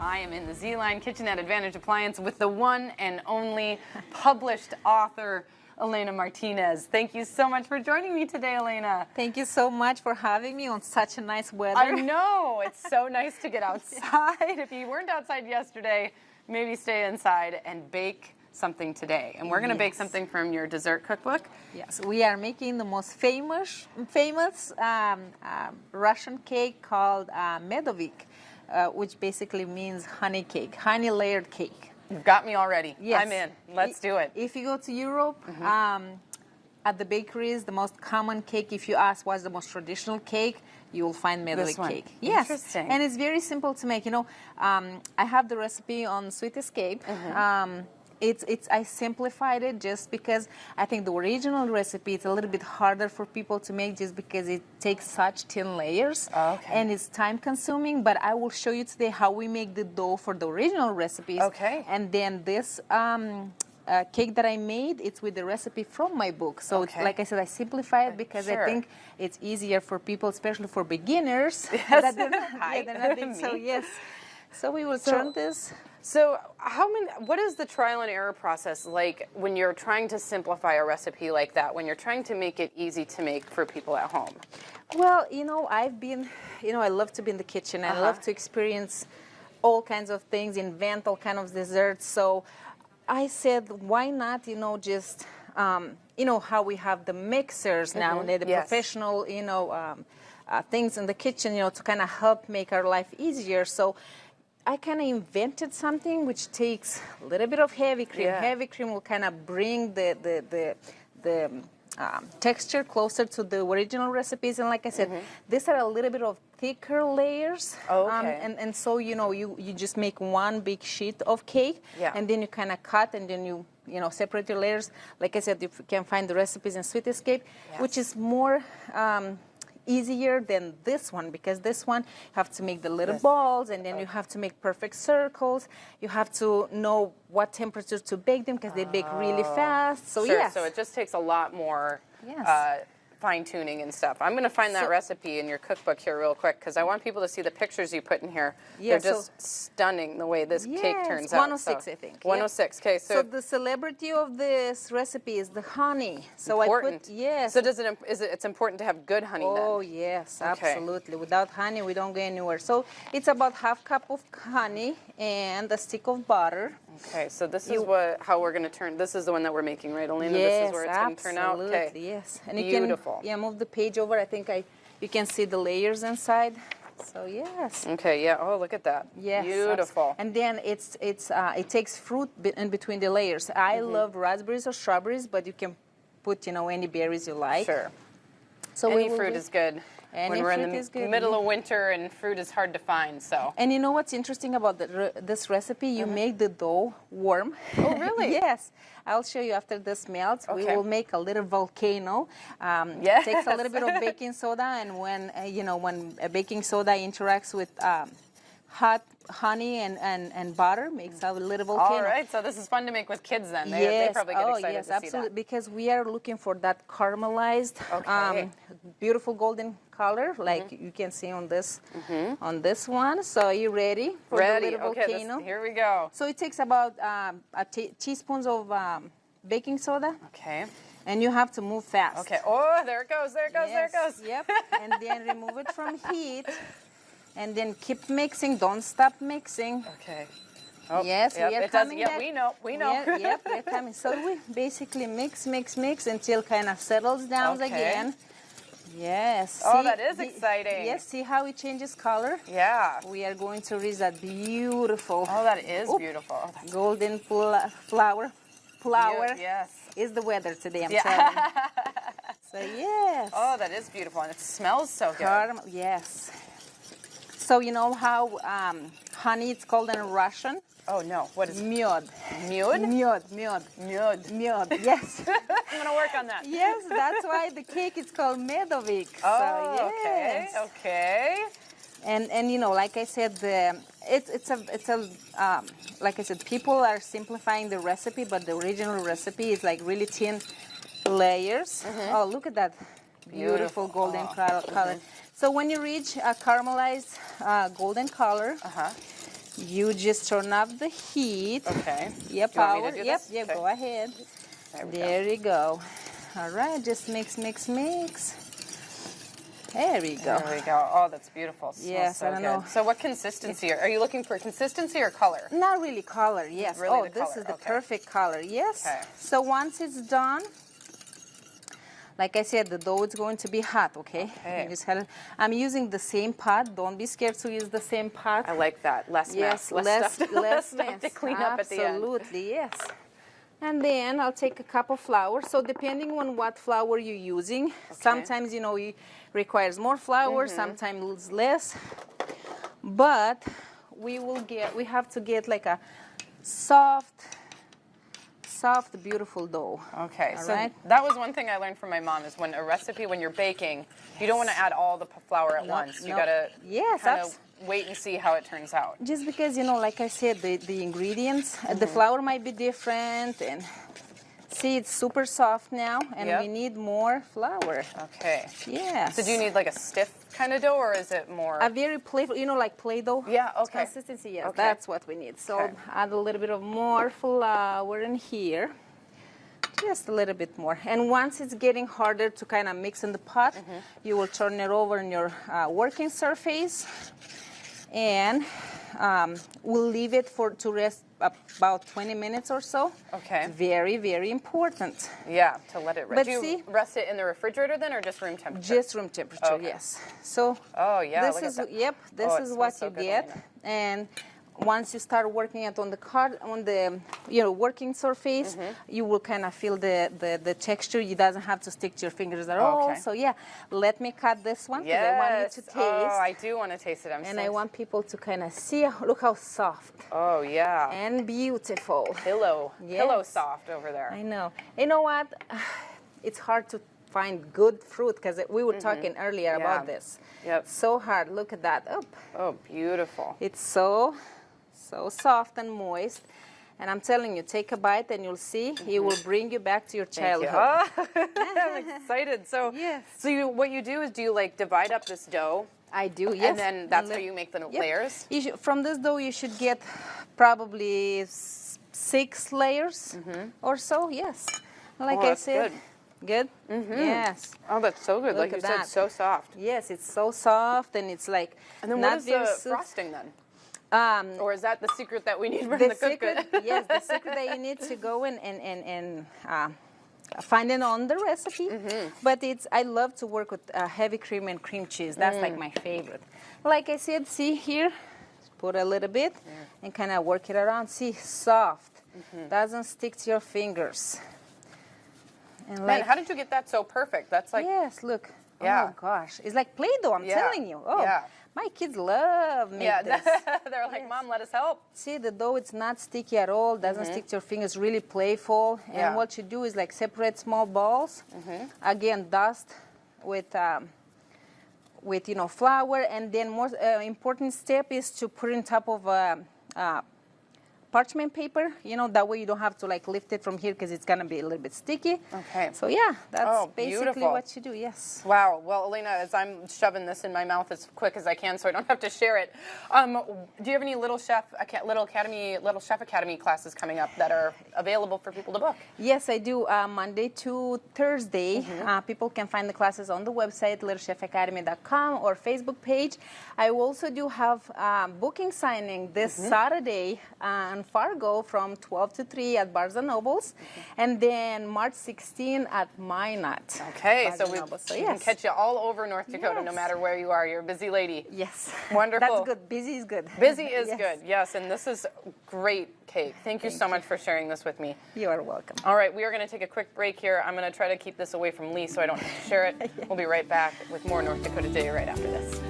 I am in the Z-Line Kitchenette Advantage Appliance with the one and only published author, Elena Martinez. Thank you so much for joining me today, Elena. Thank you so much for having me on such a nice weather. I know, it's so nice to get outside. If you weren't outside yesterday, maybe stay inside and bake something today. And we're going to bake something from your dessert cookbook. Yes, we are making the most famous Russian cake called medovik, which basically means honey cake, honey layered cake. You've got me already. Yes. I'm in. Let's do it. If you go to Europe, at the bakeries, the most common cake, if you ask what's the most traditional cake, you will find medovik cake. Yes. Interesting. And it's very simple to make. You know, I have the recipe on Sweet Escape. I simplified it just because I think the original recipe is a little bit harder for people to make just because it takes such thin layers and it's time consuming. But I will show you today how we make the dough for the original recipes. Okay. And then this cake that I made, it's with the recipe from my book. So it's, like I said, I simplify it because I think it's easier for people, especially for beginners. Yes. So yes. So we will turn this. So what is the trial and error process like when you're trying to simplify a recipe like that, when you're trying to make it easy to make for people at home? Well, you know, I love to be in the kitchen. I love to experience all kinds of things, invent all kinds of desserts. So I said, why not, just, how we have the mixers now, the professional, things in the kitchen, to kind of help make our life easier. So I kind of invented something which takes a little bit of heavy cream. Heavy cream will kind of bring the texture closer to the original recipes. And like I said, these are a little bit of thicker layers. And so, you just make one big sheet of cake. And then you kind of cut and then you separate your layers. Like I said, you can find the recipes in Sweet Escape, which is more easier than this one, because this one you have to make the little balls and then you have to make perfect circles. You have to know what temperature to bake them because they bake really fast. So so it just takes a lot more fine-tuning and stuff. I'm going to find that recipe in your cookbook here real quick because I want people to see the pictures you put in here. They're just stunning the way this cake turns out. 106, I think. 106. Okay, so the celebrity of this recipe is the honey. So important. I put So it's important to have good honey then? Oh yes, absolutely. Without honey, we don't go anywhere. So it's about ½ cup of honey and a stick of butter. Okay, so this is how we're going to turn. This is the one that we're making, right, Elena? Yes, this is where it's going to turn out. Okay. Yes, and beautiful. You can move the page over. I think you can see the layers inside. So yes. Okay. Yeah. Oh, look at that. Yes. Beautiful. And then it takes fruit in between the layers. I love raspberries or strawberries, but you can put any berries you like. Sure. So any fruit is good. When we're in the middle of winter and fruit is hard to find, so. And you know what's interesting about this recipe? You make the dough warm. Oh, really? Yes. I'll show you after this melts. Okay. We will make a little volcano. It takes a little bit of baking soda, and when baking soda interacts with hot honey and butter, makes a little volcano. All right, so this is fun to make with kids then. They probably get excited to see absolutely. that. Because we are looking for that caramelized, beautiful golden color, like you can see on this one. So are you ready for the little volcano? Here we go. So it takes about teaspoons of baking soda. Okay. And you have to move fast. Okay. Oh, there it goes, there it goes, there it goes. Yep. And then remove it from heat. And then keep mixing. Don't stop mixing. Okay. Oh, yes, we are coming back. We know. Yep, we're coming. So we basically mix until kind of settles down again. Yes. Oh, that is exciting. Yes, see how it changes color? Yeah. We are going to reach that beautiful. Oh, that is beautiful. Oh, golden flower. Yes. Is the weather today, I'm telling you. So yes. Oh, that is beautiful. And it smells so good. Caramel, yes. So you know how honey is called in Russian? Oh no, what is it? Myod. Myod? Myod, yes. I'm going to work on that. Yes, that's why the cake is called medovik. Oh, so, yes. okay. And like I said, like I said, people are simplifying the recipe, but the original recipe is like really thin layers. Oh, look at that beautiful golden color. So when you reach a caramelized golden color, You just turn off the heat. Okay. Yep, Do you want me power. to do Yep, this? yep, Okay. go ahead. There you go. All right, just mix, mix, mix. There we go. There we go. Oh, that's beautiful. Yes, so I don't good. know. So what consistency? Are you looking for consistency or color? Not really color, yes. Really oh, the this color, is the okay. perfect color, yes. Okay. So once it's done, like I said, the dough is going to be hot, okay? Okay. I'm using the same pot. Don't be scared to use the same pot. I like that. Less Yes, mess. less stuff, less stuff mess. to clean up at the end. Absolutely, yes. And then I'll take a cup of flour. So depending on what flour you're using, sometimes, you know, it requires more flour, sometimes less. But we have to get like a soft, beautiful dough. Okay, All so right? that was one thing I learned from my mom is when when you're baking, you don't want to add all the flour at once. You gotta kind of wait and see how it turns out. Just because, you know, like I said, the ingredients, the flour might be different, and see, it's super soft now, and we need more flour. Okay. Yes. So do you need like a stiff kind of dough, or is it more? A very playful, you know, like Play-Doh? Yeah, okay. Consistency, yes, Okay. that's what we need. So add a little bit of more flour in here. Just a little bit more. And once it's getting harder to kind of mix in the pot, you will turn it over in your working surface. And we'll leave it to rest about 20 minutes or so. Okay. Very, very important. Yeah, to let it rest. But Do you see- rest it in the refrigerator then, or just room temperature? Just room temperature, Okay. yes. So Oh, yeah, this look at is that. yep. This Oh, it is what smells so you good, get, Elena. and once you start working it on the working surface, you will kind of feel the texture. It doesn't have to stick to your fingers at all. Okay. So yeah, let me cut this one because I want you to taste. Oh, I do want to taste it. And I want people to kind of see. Look how soft Oh, yeah. and beautiful. Pillow Yes. soft over there. I know. You know what? It's hard to find good fruit because we were talking earlier about this. Yep. So hard. Look at that. Oh, Oh, beautiful. it's so soft and moist. And I'm telling you, take a bite and you'll see it will bring you back to your Thank you. childhood. Oh, I'm excited. So, Yes. So what you do is, do you like divide up this dough, I do, yes. and then that's how you make the layers? From this dough, you should get probably 6 layers or so, yes. Like Oh, I that's said. Good? Yes. Oh, that's so good. Look Like you at said, that. so soft. Yes, it's so soft and it's like And then not what is very the soft. frosting then? Um, Or is that the secret that we need from the the secret, cookbook? yes, the secret that you need to go and find it on the recipe. But I love to work with heavy cream and cream cheese. That's like my favorite. Like I said, see here, put a little bit and kind of work it around. See, soft, doesn't stick to your fingers. And Man, how did you get that so perfect? That's like, yes, look. Yeah. Oh gosh, it's like Play-Doh. I'm telling you. Oh, Yeah. my kids love me. yeah, This. they're like, Mom, let us help. See, the dough, it's not sticky at all, doesn't stick to your fingers, really playful. Yeah. And what you do is like separate small balls. Again, dust with flour, and then more important step is to put in top of parchment paper, that way you don't have to like lift it from here because it's gonna be a little bit sticky. Okay. So yeah, that's basically beautiful. what you do, yes. Wow. Well, Elena, as I'm shoving this in my mouth as quick as I can so I don't have to share it, do you have any Little Chef Academy classes coming up that are available for people to book? Yes, I do. Monday to Thursday, people can find the classes on the website, littlechefacademy.com or Facebook page. I also do have booking signing this Saturday in Fargo from 12 to 3 at Barnes & Nobles, and then March 16 at Minot. Okay, Barnes so & we Noble. So, can yes. catch you all over North Dakota, no Yes. matter where you are. You're a busy lady. Yes. Wonderful. That's good. Busy is good. Busy is Yes. good, yes, and this is great cake. Thank you so much for sharing this with me. You are welcome. All right, we are going to take a quick break here. I'm going to try to keep this away from Lee so I don't have to share it. We'll be right back with more North Dakota Today right after this.